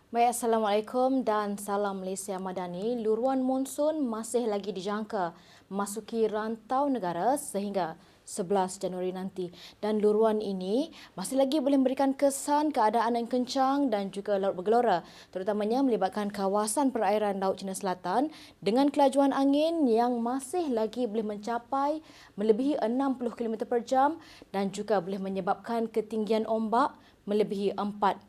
Baik, Assalamualaikum dan salam Malaysia Madani. Luruan monsun masih lagi dijangka memasuki rantau negara sehingga 11 Januari nanti. Dan luruan ini masih lagi boleh memberikan kesan keadaan yang kencang dan juga laut bergelora, terutamanya melibatkan kawasan perairan Laut Cina Selatan dengan kelajuan angin yang masih lagi boleh mencapai melebihi 60 km per jam dan juga boleh menyebabkan ketinggian ombak melebihi 4.5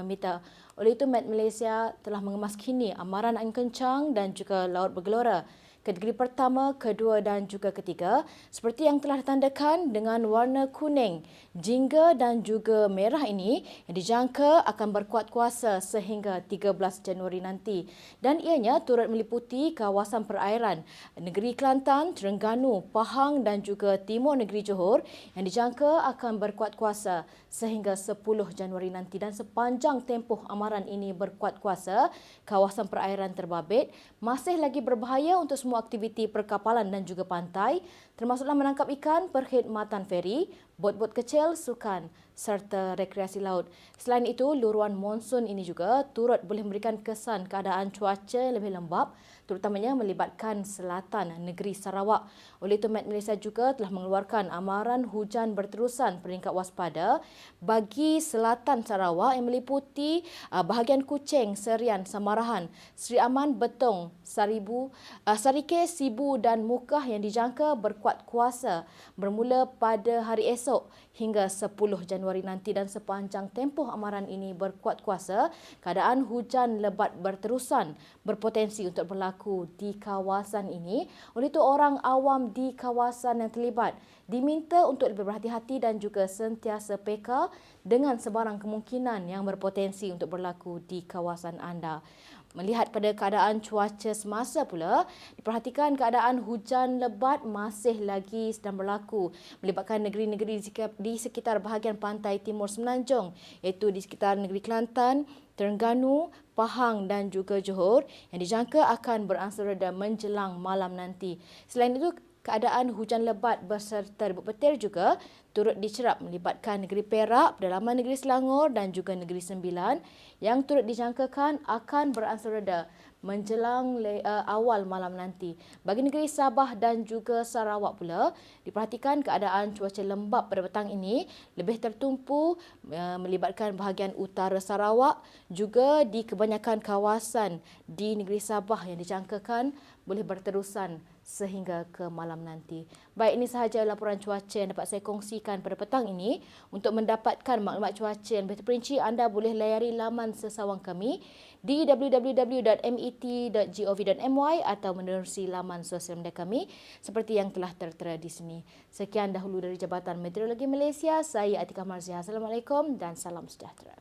meter. Oleh itu, Met Malaysia telah mengemas kini amaran angin kencang dan juga laut bergelora kategori pertama, kedua dan juga ketiga seperti yang telah ditandakan dengan warna kuning, jingga dan juga merah ini yang dijangka akan berkuat kuasa sehingga 13 Januari nanti dan ianya turut meliputi kawasan perairan negeri Kelantan, Terengganu, Pahang dan juga timur negeri Johor yang dijangka akan berkuat kuasa sehingga 10 Januari nanti dan sepanjang tempoh amaran ini berkuat kuasa, kawasan perairan terbabit masih lagi berbahaya untuk semua aktiviti perkapalan dan juga pantai, termasuklah menangkap ikan, perkhidmatan feri, bot-bot kecil, sukan serta rekreasi laut. Selain itu, luruan monsun ini juga turut boleh memberikan kesan keadaan cuaca lebih lembap, terutamanya melibatkan selatan negeri Sarawak. Oleh itu, Met Malaysia juga telah mengeluarkan amaran hujan berterusan peringkat waspada bagi selatan Sarawak yang meliputi bahagian Kuching, Serian, Samarahan, Seri Aman, Betong, Sarike, Sibu dan Mukah yang dijangka berkuat kuasa bermula pada hari esok hingga 10 Januari nanti dan sepanjang tempoh amaran ini berkuat kuasa, keadaan hujan lebat berterusan berpotensi untuk berlaku di kawasan ini. Oleh itu, orang awam di kawasan yang terlibat diminta untuk lebih berhati-hati dan juga sentiasa peka dengan sebarang kemungkinan yang berpotensi untuk berlaku di kawasan anda. Melihat pada keadaan cuaca semasa pula, diperhatikan keadaan hujan lebat masih lagi sedang berlaku melibatkan negeri-negeri di sekitar bahagian pantai timur Semenanjung iaitu di sekitar negeri Kelantan, Terengganu, Pahang dan juga Johor yang dijangka akan beransur reda menjelang malam nanti. Selain itu, keadaan hujan lebat berserta rebut petir juga turut dicerap melibatkan negeri Perak, pedalaman negeri Selangor dan juga negeri Sembilan yang turut dijangkakan akan beransur reda menjelang awal malam nanti. Bagi negeri Sabah dan juga Sarawak pula, diperhatikan keadaan cuaca lembap pada petang ini lebih tertumpu melibatkan bahagian utara Sarawak, juga di kebanyakan kawasan di negeri Sabah yang dijangkakan boleh berterusan sehingga ke malam nanti. Baik, ini sahaja laporan cuaca yang dapat saya kongsikan pada petang ini. Untuk mendapatkan maklumat cuaca yang lebih terperinci, anda boleh layari laman sesawang kami di www.met.gov.my atau menerusi laman sosial media kami seperti yang telah tertera di sini. Sekian dahulu dari Jabatan Meteorologi Malaysia. Saya Atikah Marziah. Assalamualaikum dan salam sejahtera.